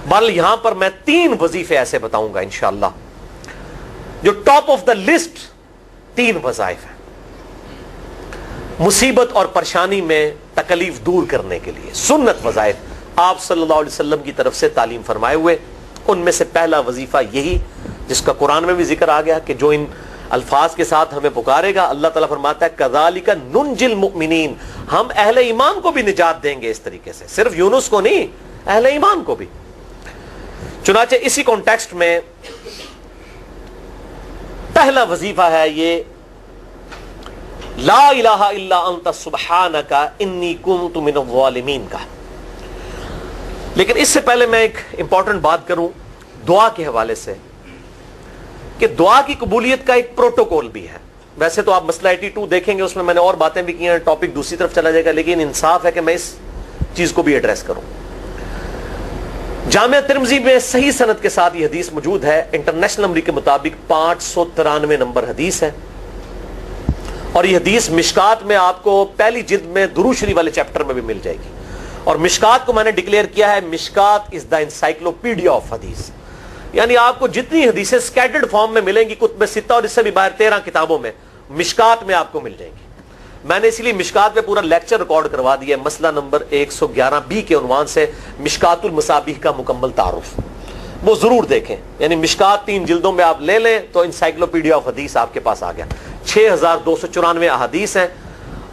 بل یہاں پر میں 3 وظیفے ایسے بتاؤں گا انشاءاللہ جو ٹاپ آف دا لسٹ 3 وظائف ہیں مصیبت اور پریشانی میں تکلیف دور کرنے کے لیے، سنت وظائف آپ صلی اللہ علیہ وسلم کی طرف سے تعلیم فرمائے ہوئے۔ ان میں سے پہلا وظیفہ یہی جس کا قرآن میں بھی ذکر آ گیا کہ جو ان الفاظ کے ساتھ ہمیں پکارے گا، اللہ تعالیٰ فرماتا ہے کذالک ننجی المؤمنین، ہم اہل ایمان کو بھی نجات دیں گے اس طریقے سے، صرف یونس کو نہیں، اہل ایمان کو بھی۔ چنانچہ اسی کانٹیکسٹ میں پہلا وظیفہ ہے یہ لا الہ الا انت سبحانک انی کنت من الظالمین کا۔ لیکن اس سے پہلے میں ایک امپورٹنٹ بات کروں دعا کے حوالے سے کہ دعا کی قبولیت کا ایک پروٹوکول بھی ہے۔ ویسے تو آپ مسئلہ 82 دیکھیں گے، اس میں میں نے اور باتیں بھی کی ہیں، ٹاپک دوسری طرف چلا جائے گا، لیکن انصاف ہے کہ میں اس چیز کو بھی ایڈریس کروں۔ جامعہ ترمذی میں صحیح سند کے ساتھ یہ حدیث موجود ہے، انٹرنیشنل نمبر کے مطابق 593 نمبر حدیث ہے، اور یہ حدیث مشکات میں آپ کو پہلی جلد میں درود شریف والے چیپٹر میں بھی مل جائے گی، اور مشکات کو میں نے ڈکلیئر کیا ہے مشکات از دا انسائکلوپیڈیا آف حدیث، یعنی آپ کو جتنی حدیثیں سکیٹرڈ فارم میں ملیں گی کتب ستہ اور اس سے بھی باہر 13 کتابوں میں، مشکات میں آپ کو مل جائیں گی۔ میں نے اسی لیے مشکات پہ پورا لیکچر ریکارڈ کروا دیا ہے، مسئلہ نمبر 111B کے عنوان سے مشکات المصابیح کا مکمل تعارف، وہ ضرور دیکھیں، یعنی مشکات 3 جلدوں میں آپ لے لیں تو انسائکلوپیڈیا آف حدیث آپ کے پاس آ گیا۔ 6294 احادیث ہیں،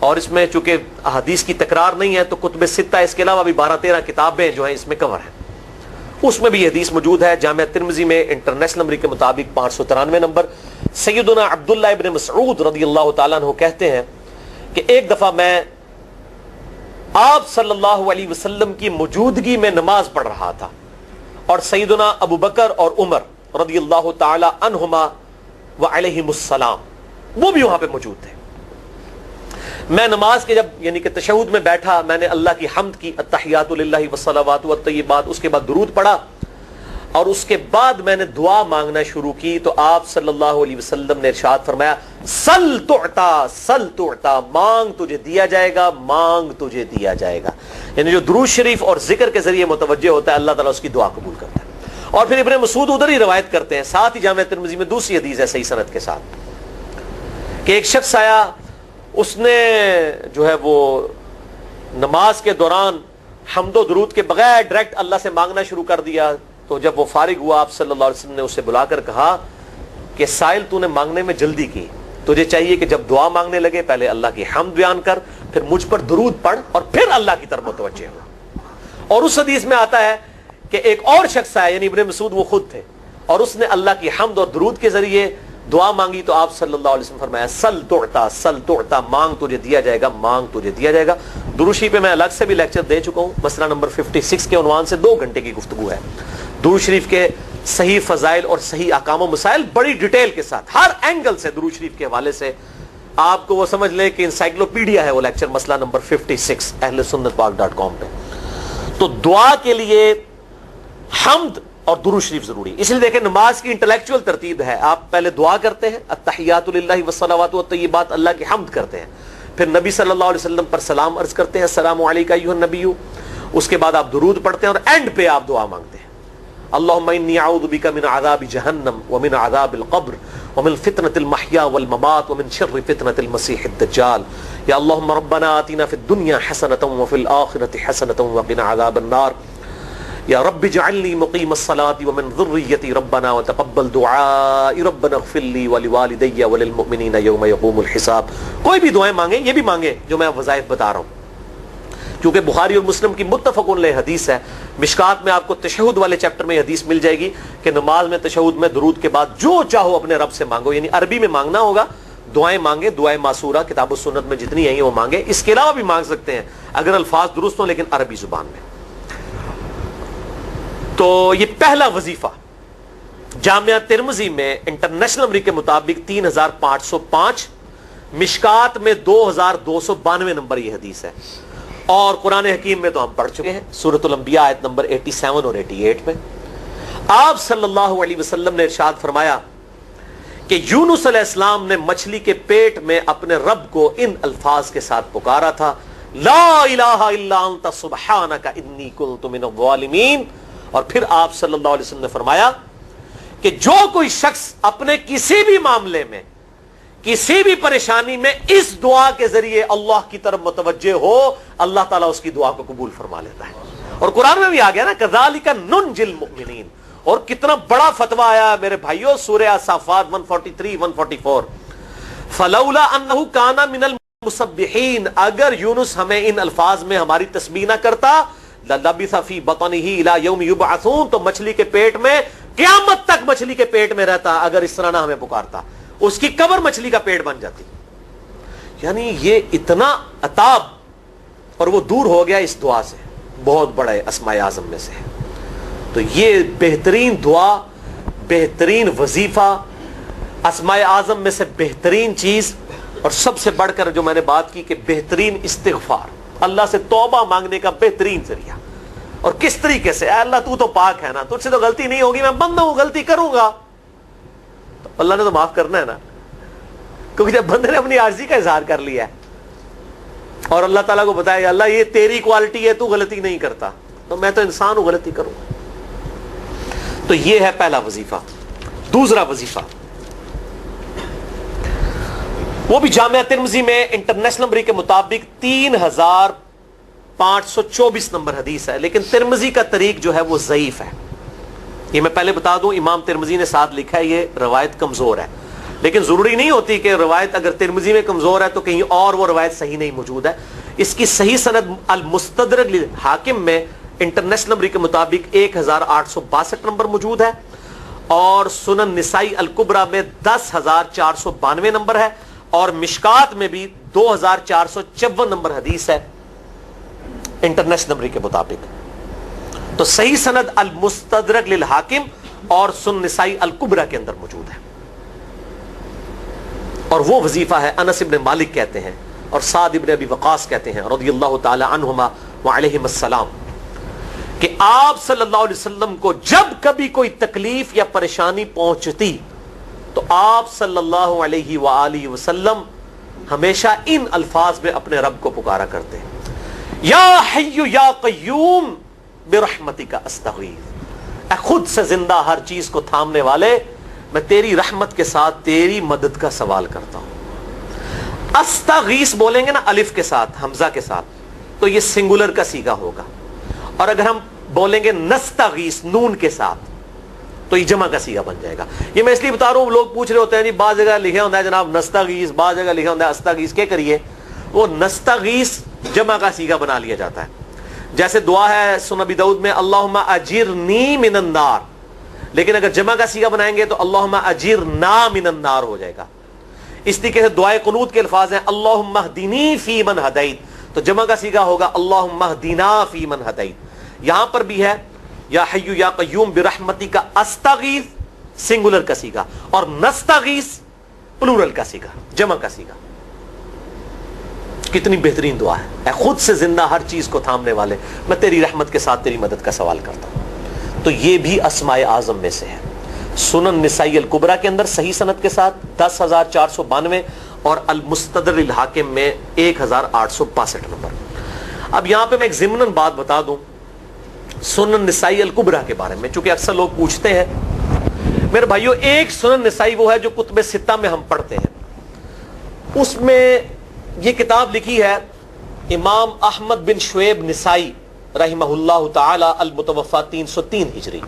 اور اس میں چونکہ احادیث کی تکرار نہیں ہے تو کتب ستہ اس کے علاوہ بھی 12-13 کتابیں جو ہیں اس میں کور ہیں، اس میں بھی یہ حدیث موجود ہے۔ جامعہ ترمذی میں انٹرنیشنل نمبر کے مطابق 593 نمبر۔ سیدنا عبداللہ ابن مسعود رضی اللہ تعالیٰ عنہ کہتے ہیں کہ ایک دفعہ میں آپ صلی اللہ علیہ وسلم کی موجودگی میں نماز پڑھ رہا تھا، اور سیدنا ابو بکر اور عمر رضی اللہ تعالی عنہما وعلیہم السلام وہ بھی وہاں پہ موجود تھے۔ میں نماز کے جب یعنی کہ تشہد میں بیٹھا، میں نے اللہ کی حمد کی، التحیات للہ والصلوات والطیبات، اس کے بعد درود پڑھا، اور اس کے بعد میں نے دعا مانگنا شروع کی تو آپ صلی اللہ علیہ وسلم نے ارشاد فرمایا سل تعطا سل تعطا، مانگ تجھے دیا جائے گا، مانگ تجھے دیا جائے گا، یعنی جو درود شریف اور ذکر کے ذریعے متوجہ ہوتا ہے اللہ تعالیٰ اس کی دعا قبول کرتا ہے۔ اور پھر ابن مسعود ادھر ہی روایت کرتے ہیں، ساتھ ہی جامعہ ترمذی میں دوسری حدیث ہے صحیح سند کے ساتھ کہ ایک شخص آیا، اس نے جو ہے وہ نماز کے دوران حمد و درود کے بغیر ڈائریکٹ اللہ سے مانگنا شروع کر دیا، تو جب وہ فارغ ہوا آپ صلی اللہ علیہ وسلم نے اسے بلا کر کہا کہ سائل تو نے مانگنے میں جلدی کی، تجھے چاہیے کہ جب دعا مانگنے لگے پہلے اللہ کی حمد بیان کر، پھر مجھ پر درود پڑھ، اور پھر اللہ کی طرف متوجہ ہو۔ اور اس حدیث میں آتا ہے کہ ایک اور شخص آیا، یعنی ابن مسعود وہ خود تھے، اور اس نے اللہ کی حمد اور درود کے ذریعے دعا مانگی تو آپ صلی اللہ علیہ وسلم فرمایا سل تعطا سل تعطا، مانگ تجھے دیا جائے گا، مانگ تجھے دیا جائے گا۔ درود شریف پہ میں الگ سے بھی لیکچر دے چکا ہوں، مسئلہ نمبر 56 کے عنوان سے 2 گھنٹے کی گفتگو ہے۔ درود شریف کے صحیح فضائل اور صحیح احکام و مسائل بڑی ڈیٹیل کے ساتھ ہر اینگل سے درود شریف کے حوالے سے آپ کو وہ سمجھ لیں کہ انسائکلوپیڈیا ہے وہ لیکچر، مسئلہ نمبر 56 اہل سنت پاک.com پہ۔ تو دعا کے لیے حمد اور درود شریف ضروری، اس لیے دیکھیں نماز کی انٹلیکچوئل ترتیب ہے، آپ پہلے دعا کرتے ہیں التحیات للہ والصلوات والطیبات، اللہ کی حمد کرتے ہیں، پھر نبی صلی اللہ علیہ وسلم پر سلام عرض کرتے ہیں السلام علیکہ ایھا النبی، اس کے بعد آپ درود پڑھتے ہیں، اور اینڈ پہ آپ دعا مانگتے ہیں اللہم انی اعوذ بک من عذاب جہنم ومن عذاب القبر ومن فتنة المحیا والممات ومن شر فتنة المسیح الدجال، یا اللہم ربنا آتنا فی الدنیا حسنة وفی الآخرة حسنة وقنا عذاب النار، یا رب اجعلنی مقیم الصلاة ومن ذریتی ربنا وتقبل دعائی ربنا اغفر لی ولوالدی وللمؤمنین یوم یقوم الحساب۔ کوئی بھی دعائیں مانگیں، یہ بھی مانگیں جو میں وظائف بتا رہا ہوں، کیونکہ بخاری اور مسلم کی متفق علیہ حدیث ہے۔ مشکات میں آپ کو تشہد والے چیپٹر میں حدیث مل جائے گی کہ نماز میں تشہد میں درود کے بعد جو چاہو اپنے رب سے مانگو، یعنی عربی میں مانگنا ہوگا، دعائیں مانگے، دعائیں معصورہ کتاب و سنت میں جتنی ہیں وہ مانگے، اس کے علاوہ بھی مانگ سکتے ہیں اگر الفاظ درست ہوں لیکن عربی زبان میں۔ تو یہ پہلا وظیفہ جامعہ ترمذی میں انٹرنیشنل نمبر کے مطابق 3505، مشکات میں 2292 نمبر یہ حدیث ہے، اور قرآن حکیم میں تو ہم پڑھ چکے ہیں سورۃ الانبیاء آیت نمبر 87 اور 88 میں آپ صلی اللہ علیہ وسلم نے ارشاد فرمایا کہ یونس علیہ السلام نے مچھلی کے پیٹ میں اپنے رب کو ان الفاظ کے ساتھ پکارا تھا لا الہ الا انت سبحانک انی کنت من الظالمین، اور پھر آپ صلی اللہ علیہ وسلم نے فرمایا کہ جو کوئی شخص اپنے کسی بھی معاملے میں کسی بھی پریشانی میں اس دعا کے ذریعے اللہ کی طرف متوجہ ہو, اللہ تعالیٰ اس کی دعا کو قبول فرما لیتا ہے. اور قرآن میں بھی آ گیا نا کذالک ننجی المؤمنین. اور کتنا بڑا فتویٰ آیا میرے بھائیوں, سورہ الصافات 143 144, فلولا انہ کان من المسبحین, اگر یونس ہمیں ان الفاظ میں ہماری تسبیح نہ کرتا, للبث فی بطنہ الی یوم یبعثون, تو مچھلی کے پیٹ میں قیامت تک مچھلی کے پیٹ میں رہتا اگر اس طرح نہ ہمیں پکارتا, اس کی قبر مچھلی کا پیٹ بن جاتی. یعنی یہ اتنا عطاب, اور وہ دور ہو گیا اس دعا سے, بہت بڑے اسماء اعظم میں سے ہے. تو یہ بہترین دعا, بہترین وظیفہ, اسماء اعظم میں سے بہترین چیز, اور سب سے بڑھ کر جو میں نے بات کی کہ بہترین استغفار, اللہ سے توبہ مانگنے کا بہترین ذریعہ. اور کس طریقے سے, اے اللہ تو تو پاک ہے نا, تجھ سے تو غلطی نہیں ہوگی, میں بندہ ہوں, غلطی کروں گا, تو اللہ نے تو معاف کرنا ہے نا, کیونکہ جب بندے نے اپنی عاجزی کا اظہار کر لیا ہے اور اللہ تعالیٰ کو بتایا اللہ یہ تیری کوالٹی ہے, تو غلطی نہیں کرتا, تو میں تو انسان ہوں, غلطی کروں. تو یہ ہے پہلا وظیفہ. دوسرا وظیفہ وہ بھی جامعہ ترمذی میں انٹرنیشنل نمبر کے مطابق 3524 نمبر حدیث ہے, لیکن ترمذی کا طریق جو ہے وہ ضعیف ہے. یہ میں پہلے بتا دوں, امام ترمذی نے ساتھ لکھا ہے یہ روایت کمزور ہے, لیکن ضروری نہیں ہوتی کہ روایت اگر ترمذی میں کمزور ہے تو کہیں اور وہ روایت صحیح نہیں موجود ہے. اس کی صحیح سند المستدرک للحاکم میں انٹرنیشنل نمبر کے مطابق 1862 نمبر موجود ہے, اور سنن نسائی الکبریٰ میں 10492 نمبر ہے, اور مشکات میں بھی 2454 نمبر حدیث ہے انٹرنیشنل نمبر کے مطابق. تو صحیح سند المستدرک للحاکم اور سنن نسائی الکبریٰ کے اندر موجود ہے. اور وہ وظیفہ ہے انس ابن مالک کہتے ہیں اور سعد ابن ابی وقاص کہتے ہیں رضی اللہ تعالی عنہما وعلیہم السلام, کہ آپ صلی اللہ علیہ وسلم کو جب کبھی کوئی تکلیف یا پریشانی پہنچتی تو آپ صلی اللہ علیہ وآلہ وسلم ہمیشہ ان الفاظ میں اپنے رب کو پکارا کرتے ہیں, یا حی یا قیوم برحمتک استغیث, اے خود سے زندہ ہر چیز کو تھامنے والے, میں تیری رحمت کے ساتھ تیری مدد کا سوال کرتا ہوں. استغیث بولیں گے نا الف کے ساتھ, حمزہ کے ساتھ, تو یہ سنگولر کا صیغہ ہوگا, اور اگر ہم بولیں گے نستغیث نون کے ساتھ تو یہ جمع کا صیغہ بن جائے گا. یہ میں اس لیے بتا رہا ہوں, لوگ پوچھ رہے ہوتے ہیں جی بعض جگہ لکھا ہوتا ہے جناب نستغیث, بعض جگہ لکھا ہوتا ہے استغیث, کیا کریے, وہ نستغیث جمع کا صیغہ بنا لیا جاتا ہے. جیسے دعا ہے سنن ابی داؤد میں اللہم اجرنی من النار, لیکن اگر جمع کا صیغہ بنائیں گے تو اللہم اجرنا من النار ہو جائے گا. اس طریقے سے دعائے قنوت کے الفاظ ہیں اللہم اہدنی فی من ہدیت, تو جمع کا صیغہ ہوگا اللہم اہدنا فی من ہدیت. یہاں پر بھی ہے یا حی یا قیوم برحمتک استغیث سنگولر کا صیغہ, اور نستغیث پلورل کا صیغہ, جمع کا صیغہ. کتنی بہترین دعا ہے, اے خود سے زندہ ہر چیز کو تھامنے والے, میں تیری رحمت کے ساتھ تیری مدد کا سوال کرتا ہوں. تو یہ بھی اسماء اعظم میں سے ہے. سنن نسائی الکبریٰ کے اندر صحیح سند کے ساتھ 10492 اور المستدرک للحاکم میں 1862 نمبر. اب یہاں پہ میں ایک ضمناً بات بتا دوں سنن نسائی الکبریٰ کے بارے میں, چونکہ اکثر لوگ پوچھتے ہیں. میرے بھائیوں, ایک سنن نسائی وہ ہے جو کتب ستہ میں ہم پڑھتے ہیں, اس میں یہ کتاب لکھی ہے امام احمد بن شعیب نسائی رحمہ اللہ تعالی المتوفی 303 ہجری.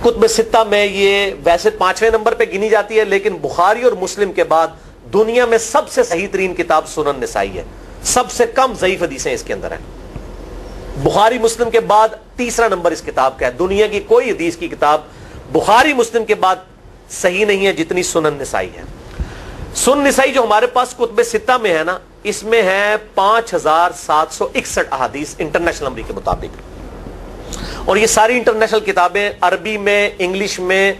کتب ستہ میں یہ ویسے 5ویں نمبر پہ گنی جاتی ہے, لیکن بخاری اور مسلم کے بعد دنیا میں سب سے صحیح ترین کتاب سنن نسائی ہے. سب سے کم ضعیف حدیثیں اس کے اندر ہیں. بخاری مسلم کے بعد تیسرا نمبر اس کتاب کا ہے. دنیا کی کوئی حدیث کی کتاب بخاری مسلم کے بعد صحیح نہیں ہے جتنی سنن نسائی ہے. سنن نسائی جو ہمارے پاس کتب ستہ میں ہے نا, اس میں ہے 5761 احادیث انٹرنیشنل نمبر کے مطابق, اور یہ ساری انٹرنیشنل کتابیں عربی میں, انگلش میں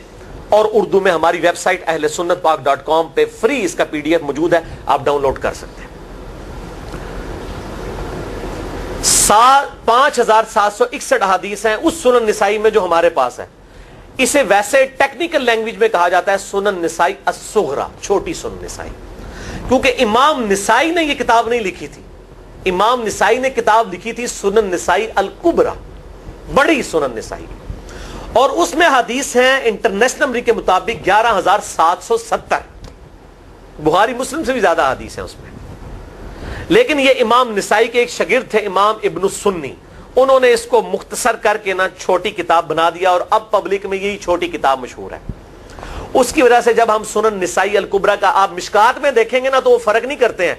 اور اردو میں ہماری ویب سائٹ اہل سنت پاک.com پہ فری اس کا PDF موجود ہے, آپ ڈاؤن لوڈ کر سکتے ہیں. 5761 احادیث ہیں اس سنن نسائی میں جو ہمارے پاس ہے. اسے ویسے ٹیکنیکل لینگویج میں کہا جاتا ہے سنن نسائی الصغریٰ, چھوٹی سنن نسائی, کیونکہ امام نسائی نے یہ کتاب نہیں لکھی تھی. امام نسائی نے کتاب لکھی تھی سنن نسائی الکبریٰ, بڑی سنن نسائی، اور اس میں حدیث ہیں انٹرنیشنل نمبر کے مطابق 11,770، بخاری مسلم سے بھی زیادہ حدیث ہیں اس میں. لیکن یہ امام نسائی کے ایک شاگرد تھے امام ابن السنی، انہوں نے اس کو مختصر کر کے نا چھوٹی کتاب بنا دیا، اور اب پبلک میں یہی چھوٹی کتاب مشہور ہے. اس کی وجہ سے جب ہم سنن نسائی الکبریٰ کا آپ مشکات میں دیکھیں گے نا تو وہ فرق نہیں کرتے ہیں.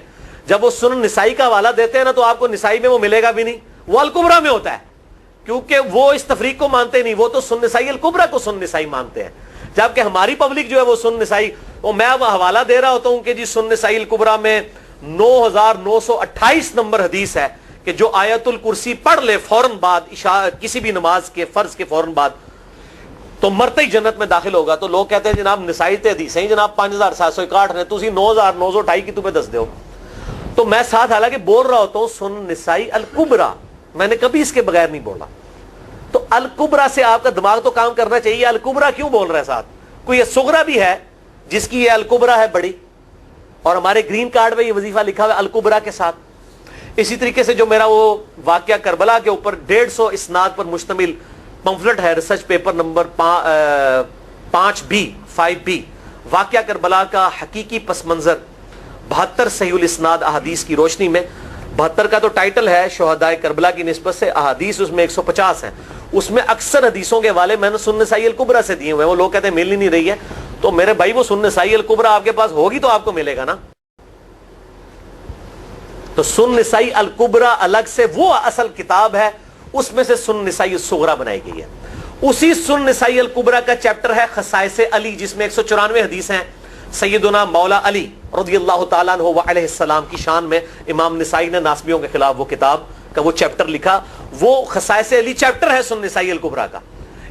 جب وہ سنن نسائی کا حوالہ دیتے ہیں نا تو آپ کو نسائی میں وہ ملے گا بھی نہیں، وہ الکبریٰ میں ہوتا ہے، کیونکہ وہ اس تفریق کو مانتے نہیں، وہ تو سنن نسائی الکبریٰ کو سنن نسائی مانتے ہیں. جبکہ ہماری پبلک جو ہے وہ سنن نسائی، وہ میں اب حوالہ دے رہا ہوتا ہوں کہ جی سنن نسائی الکبریٰ میں 9,928 نمبر حدیث ہے کہ جو آیت الکرسی پڑھ لے فوراً بعد کسی بھی نماز کے فرض کے فوراً بعد تو مرتے ہی جنت میں داخل ہوگا. تو لوگ کہتے ہیں جناب نسائی تے حدیث ہیں جناب 5,761 نے، تسی 9,928 کی تمہیں دس دیو. تو میں ساتھ حالانکہ بول رہا ہوتا ہوں سنن نسائی الکبریٰ، میں نے کبھی اس کے بغیر نہیں بولا. تو الکبریٰ سے آپ کا دماغ تو کام کرنا چاہیے، الکبریٰ کیوں بول رہا ہے ساتھ؟ کوئی یہ صغریٰ بھی ہے جس کی یہ الکبریٰ ہے بڑی، اور ہمارے گرین کارڈ میں یہ وظیفہ لکھا ہوا ہے الکبریٰ کے ساتھ. اسی طریقے سے جو میرا وہ واقعہ کربلا کے اوپر 150 اسناد پر مشتمل پمفلٹ ہے، ریسرچ پیپر نمبر 5B واقعہ کربلا کا حقیقی پس منظر 72 صحیح الاسناد احادیث کی روشنی میں. 72 کا تو ٹائٹل ہے شہدائے کربلا کی نسبت سے، احادیث اس میں 150 ہیں. اس میں اکثر حدیثوں کے حوالے میں نے سنن نسائی الکبریٰ سے دیے ہوئے ہیں. وہ لوگ کہتے ہیں مل ہی نہیں رہی ہے، تو میرے بھائی وہ سنن نسائی الکبریٰ آپ کے پاس ہوگی تو آپ کو ملے گا نا. تو سنن نسائی الکبریٰ الگ سے وہ اصل کتاب ہے، اس میں سے سنن نسائی الصغریٰ بنائی گئی ہے. اسی سنن نسائی الکبریٰ کا چیپٹر ہے خصائص علی، جس میں 194 حدیث ہیں سیدنا مولا علی رضی اللہ تعالیٰ عنہ علیہ السلام کی شان میں. امام نسائی نے ناسبیوں کے خلاف وہ کتاب کا وہ چیپٹر لکھا، وہ خصائص علی چیپٹر ہے سنن نسائی الکبریٰ کا.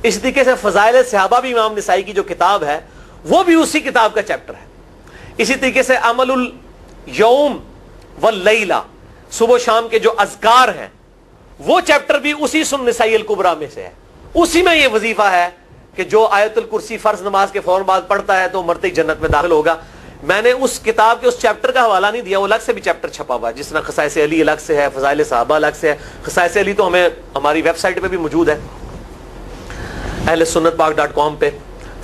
اس طریقے سے فضائل صحابہ بھی امام نسائی کی جو کتاب ہے وہ بھی اسی کتاب کا چیپٹر ہے. اسی طریقے سے عمل الیوم واللیلہ، صبح و شام کے جو اذکار ہیں وہ چیپٹر بھی اسی سنن نسائی الکبریٰ میں سے ہے. اسی میں یہ وظیفہ ہے کہ جو آیت الکرسی فرض نماز کے فوراً بعد پڑھتا ہے تو مرتے ہی جنت میں داخل ہوگا. میں نے اس کتاب کے اس چیپٹر کا حوالہ نہیں دیا، وہ الگ سے بھی چیپٹر چھپا ہوا ہے، جس طرح خصائص علی الگ سے ہے، فضائل صحابہ الگ سے ہے. خصائص علی تو ہمیں ہماری ویب سائٹ پہ بھی موجود ہے ahlsunnatpak.com پہ.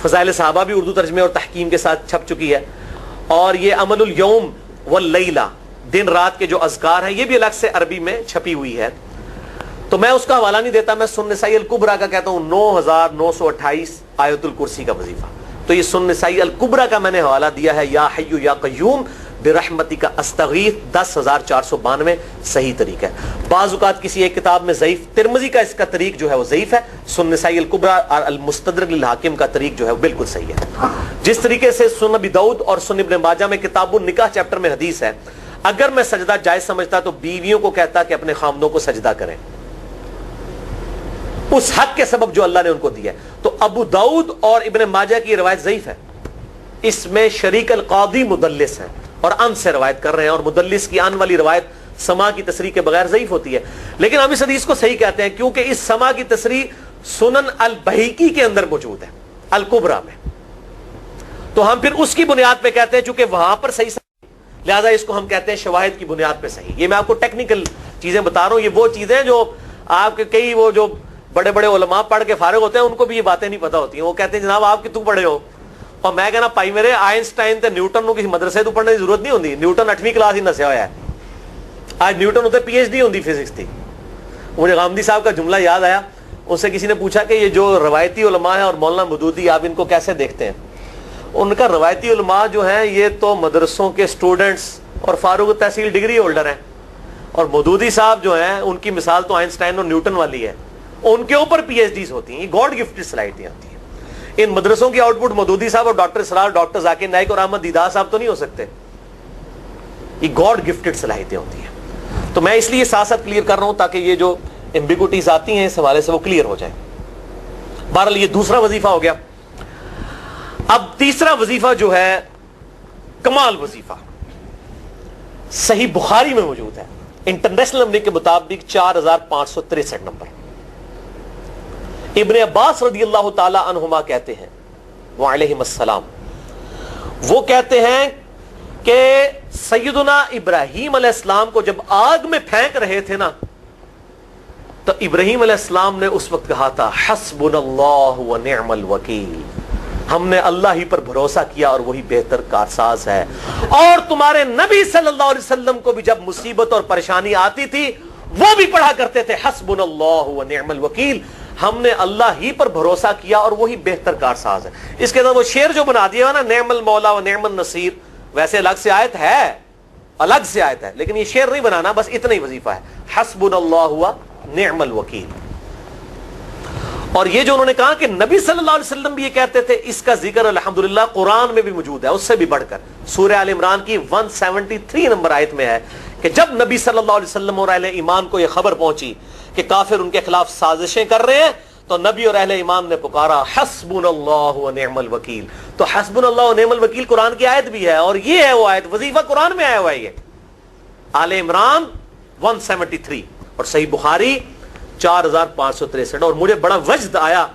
فضائل صحابہ بھی اردو ترجمے اور تحکیم کے ساتھ چھپ چکی ہے. اور یہ عمل الیوم واللیلہ، دن رات کے جو اذکار ہیں، یہ بھی الگ سے عربی میں چھپی ہوئی ہے. تو میں اس کا حوالہ نہیں دیتا، میں سنن نسائی الکبریٰ کا کہتا ہوں 9,928 آیت الکرسی کا وظیفہ. تو یہ سنن نسائی الکبریٰ کا میں نے حوالہ دیا ہے، یا حی یا قیوم برحمتک استغیث 10,492 صحیح طریقہ ہے. بعض اوقات کسی ایک کتاب میں ضعیف، ترمذی کا اس کا طریق جو ہے وہ ضعیف ہے، سنن نسائی الکبریٰ اور المستدرک للحاکم کا طریق جو ہے وہ بالکل صحیح ہے. جس طریقے سے سنن ابی داؤد اور سنن ابن ماجہ میں کتاب النکاح چیپٹر میں حدیث ہے، اگر میں سجدہ جائز سمجھتا تو بیویوں کو کہتا کہ اپنے خامدوں کو سجدہ کریں اس حق کے سبب جو اللہ نے ان کو دیا ہے. تو ابو داؤد اور ابن ماجہ کی روایت ضعیف ہے، اس میں شریک القاضی مدلس ہیں اور ان سے روایت کر رہے ہیں، اور مدلس کی ان والی روایت سما کی تصریح کے بغیر ضعیف ہوتی ہے. لیکن ہم اس حدیث کو صحیح کہتے ہیں کیونکہ اس سما کی تصریح سنن البہیقی کے اندر موجود ہے الکبریٰ میں. تو ہم پھر اس کی بنیاد پہ کہتے ہیں چونکہ وہاں پر صحیح، لہذا اس کو ہم کہتے ہیں شواہد کی بنیاد پہ صحیح. یہ میں آپ کو ٹیکنیکل چیزیں بتا رہا ہوں، یہ وہ چیزیں جو آپ کے کئی وہ جو بڑے بڑے علماء پڑھ کے فارغ ہوتے ہیں ان کو بھی یہ باتیں نہیں پتہ ہوتی ہیں. وہ کہتے ہیں جناب آپ کی تو پڑھے ہو، اور میں کہنا پائی میرے آئنسٹائن تے نیوٹن کو کسی مدرسے تو پڑھنے کی ضرورت نہیں ہوتی. نیوٹن 8ویں کلاس ہی نسیا ہوا ہے، آج نیوٹن ہوتے PhD ہوتی فزکس تھی. مجھے غامدی صاحب کا جملہ یاد آیا، ان سے کسی نے پوچھا کہ یہ جو روایتی علماء ہیں اور مولانا مودودی آپ ان کو کیسے دیکھتے ہیں؟ ان کا روایتی علماء جو ہیں یہ تو مدرسوں کے اسٹوڈنٹس اور فاروق تحصیل ڈگری ہولڈر ہیں، اور مودودی صاحب جو ہیں ان کی مثال تو آئنسٹائن اور نیوٹن والی ہے، ان کے اوپر PhDs ہوتی ہیں. یہ گاڈ گفٹڈ صلاحیتیں ہوتی ہیں. ان مدرسوں کی آؤٹ پٹ مودودی صاحب اور ڈاکٹر اسرار، ڈاکٹر ذاکر نائک اور احمد دیدار صاحب تو نہیں ہو سکتے. یہ گاڈ گفٹڈ صلاحیتیں ہوتی ہیں. تو میں اس لیے ساتھ ساتھ کلیئر کر رہا ہوں تاکہ یہ جو ایمبیگوٹیز آتی ہیں اس حوالے سے وہ کلیئر ہو جائے. بہرحال یہ دوسرا وظیفہ ہو گیا. اب تیسرا وظیفہ جو ہے کمال وظیفہ، صحیح بخاری میں موجود ہے، انٹرنیشنل نمبر کے مطابق 4,563 نمبر. ابن عباس رضی اللہ تعالی عنہما کہتے ہیں وعلیہم السلام، وہ کہتے ہیں کہ سیدنا ابراہیم علیہ السلام کو جب آگ میں پھینک رہے تھے نا تو ابراہیم علیہ السلام نے اس وقت کہا تھا حسبنا اللہ و نعم الوکیل، ہم نے اللہ ہی پر بھروسہ کیا اور وہی بہتر کارساز ہے. اور تمہارے نبی صلی اللہ علیہ وسلم کو بھی جب مصیبت اور پریشانی آتی تھی وہ بھی پڑھا کرتے تھے حسبنا اللہ و نعم الوکیل، ہم نے اللہ ہی پر بھروسہ کیا اور وہی بہتر کارساز ہے. اس کے بعد وہ شعر جو بنا دیا نا نعم المولا و نعم النصیر، ویسے الگ سے آیت ہے، الگ سے آیت ہے، لیکن یہ شعر نہیں بنانا، بس اتنا ہی وظیفہ ہے حسبنا اللہ و نعم الوکیل. اور یہ جو انہوں نے کہا کہ نبی صلی اللہ علیہ وسلم بھی یہ کہتے تھے، اس کا ذکر الحمدللہ قرآن میں بھی موجود ہے، اس سے بھی بڑھ کر سورہ آل عمران کی 173 نمبر آیت میں ہے کہ جب نبی صلی اللہ علیہ وسلم اور اہل ایمان کو یہ خبر پہنچی کہ کافر ان کے خلاف سازشیں کر رہے ہیں، تو نبی اور اہل ایمان نے پکارا حسبنا اللہ و نعم الوکیل. تو حسبنا اللہ و نعم الوکیل قرآن کی آیت بھی ہے، اور یہ ہے وہ آیت، وظیفہ قرآن میں آیا ہوا ہے یہ آل عمران 173 اور صحیح بخاری 4563. اور مجھے بڑا وجد آیا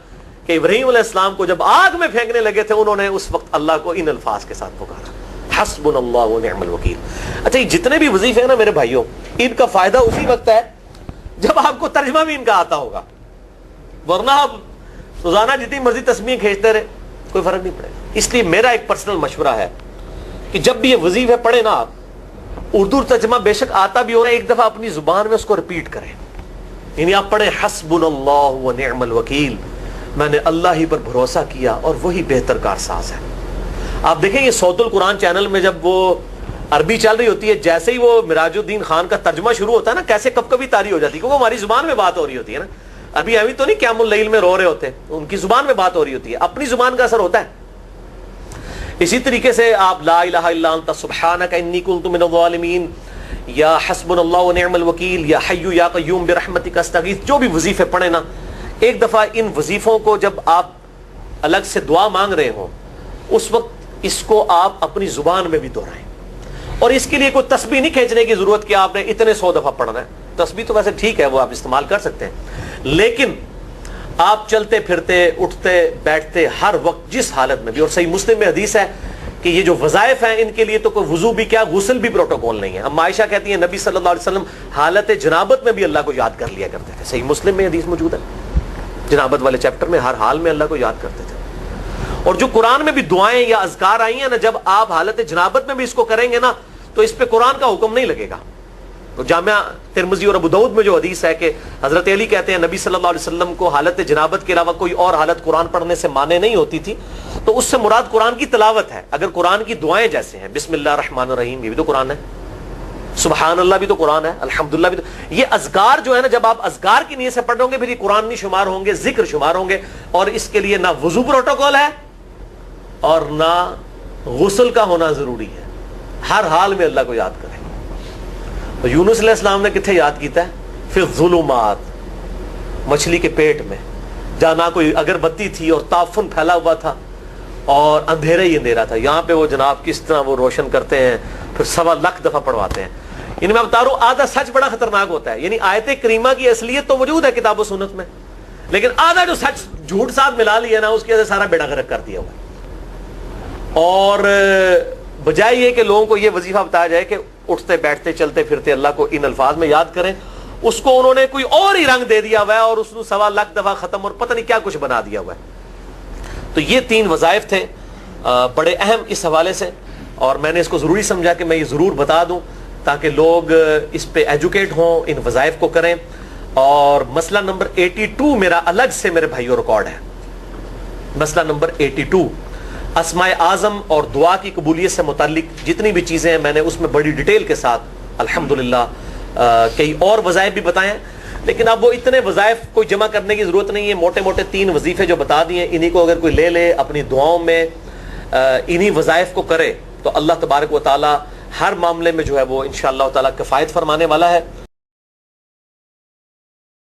کہ ابراہیم علیہ السلام کو جب آگ میں پھینکنے لگے تھے انہوں نے اس وقت اللہ کو ان الفاظ کے ساتھ پکارا حسبنا اللہ و نعم الوکیل. اچھا یہ جتنے بھی وظیفے ہیں نا میرے بھائیوں، ان کا فائدہ اسی وقت ہے جب آپ کو ترجمہ بھی ان کا آتا ہوگا، ورنہ آپ روزانہ جتنی مرضی تسبیح کھینچتے رہے کوئی فرق نہیں پڑے گا. اس لیے میرا ایک پرسنل مشورہ ہے کہ جب بھی یہ وظیفے پڑھے نا آپ، اردو ترجمہ بے شک آتا بھی ہو رہا ہے، ایک دفعہ اپنی زبان میں اس کو ریپیٹ کریں. یعنی آپ پڑھیں حسبنا اللہ و نعم الوکیل، میں نے اللہ ہی پر بھروسہ کیا اور وہی بہتر کارساز ہے. آپ دیکھیں یہ صوت القرآن چینل میں جب وہ عربی چل رہی ہوتی ہے، جیسے ہی وہ مراج الدین خان کا ترجمہ شروع ہوتا ہے نا، کیسے کب کبھی طاری ہو جاتی ہے، کیونکہ ہماری زبان میں بات ہو رہی ہوتی ہے نا. ابھی تو نہیں قیام اللیل میں رو رہے ہوتے، ان کی زبان میں بات ہو رہی ہوتی ہے، اپنی زبان کا اثر ہوتا ہے. اسی طریقے سے آپ لا الہ الا انت سبحانک انی کنت من الظالمین، یا حسبنا اللہ و نعم الوکیل، یا حی یا قیوم برحمتک استغیث، جو بھی وظیفے پڑھیں نا، ایک دفعہ ان وظیفوں کو جب آپ الگ سے دعا مانگ رہے ہوں اس وقت اس کو آپ اپنی زبان میں بھی دہرائیں. اور اس کے لیے کوئی تسبیح نہیں کھینچنے کی ضرورت کہ آپ نے اتنے 100 دفعہ پڑھنا ہے. تسبیح تو ویسے ٹھیک ہے، وہ آپ استعمال کر سکتے ہیں، لیکن آپ چلتے پھرتے اٹھتے بیٹھتے ہر وقت جس حالت میں بھی، اور صحیح مسلم میں حدیث ہے کہ یہ جو وظائف ہیں ان کے لیے تو کوئی وضو بھی کیا غسل بھی پروٹوکول نہیں ہے. اب عائشہ کہتی ہیں نبی صلی اللہ علیہ وسلم حالت جنابت میں بھی اللہ کو یاد کر لیا کرتے تھے. صحیح مسلم میں حدیث موجود ہے، جنابت والے چیپٹر میں ہر حال میں اللہ کو یاد کرتے تھے. اور جو قرآن میں بھی دعائیں یا اذکار آئی ہیں نا، جب آپ حالت جنابت میں بھی اس کو کریں گے نا تو اس پہ قرآن کا حکم نہیں لگے گا. تو جامعہ ترمذی اور ابو داؤد میں جو حدیث ہے کہ حضرت علی کہتے ہیں نبی صلی اللہ علیہ وسلم کو حالت جنابت کے علاوہ کوئی اور حالت قرآن پڑھنے سے مانے نہیں ہوتی تھی، تو اس سے مراد قرآن کی تلاوت ہے. اگر قرآن کی دعائیں جیسے ہیں بسم اللہ الرحمن الرحیم، یہ بھی تو قرآن ہے، سبحان اللہ بھی تو قرآن ہے، الحمدللہ بھی تو، یہ اذکار جو ہے نا جب آپ اذکار کی نیت سے پڑھ رہے ہوں گے پھر یہ قرآن نہیں شمار ہوں گے، ذکر شمار ہوں گے. اور اس کے لیے نہ وضو پروٹوکول ہے اور نہ غسل کا ہونا ضروری ہے، ہر حال میں اللہ کو یاد کریں. تو یونس علیہ السلام نے کتنے یاد کیتا ہے؟ پھر ظلمات، مچھلی کے پیٹ میں، جہاں نہ کوئی اگر بتی تھی اور تعفن پھیلا ہوا تھا اور اندھیرا ہی اندھیرا تھا، یہاں پہ وہ جناب کس طرح وہ روشن کرتے ہیں، پھر 1.25 دفعہ پڑھواتے ہیں. یعنی میں بتا رہا ہوں آدھا سچ بڑا خطرناک ہوتا ہے. یعنی آیت کریمہ کی اصلیت تو موجود ہے کتاب و سنت میں، لیکن آدھا جو سچ جھوٹ ساتھ ملا لیا نا اس کی وجہ سے سارا بیڑا غرق کر دیا ہوا. اور بجائے یہ کہ لوگوں کو یہ وظیفہ بتایا جائے کہ اٹھتے بیٹھتے چلتے پھرتے اللہ کو ان الفاظ میں یاد کریں، اس کو انہوں نے کوئی اور ہی رنگ دے دیا ہوا ہے اور اس نے 1.25 دفعہ ختم اور پتہ نہیں کیا کچھ بنا دیا ہوا ہے. تو یہ 3 وظائف تھے بڑے اہم اس حوالے سے، اور میں نے اس کو ضروری سمجھا کہ میں یہ ضرور بتا دوں تاکہ لوگ اس پہ ایجوکیٹ ہوں، ان وظائف کو کریں. اور مسئلہ نمبر 82 میرا الگ سے میرے بھائیوں ریکارڈ ہے. مسئلہ نمبر 82 اسماء اعظم اور دعا کی قبولیت سے متعلق جتنی بھی چیزیں ہیں میں نے اس میں بڑی ڈیٹیل کے ساتھ الحمدللہ کئی اور وظائف بھی بتائے ہیں، لیکن اب وہ اتنے وظائف کوئی جمع کرنے کی ضرورت نہیں ہے. موٹے موٹے 3 وظیفے جو بتا دیے انہی کو اگر کوئی لے لے اپنی دعاؤں میں انہی وظائف کو کرے تو اللہ تبارک و تعالی ہر معاملے میں جو ہے وہ انشاءاللہ تعالی کفایت فرمانے والا ہے.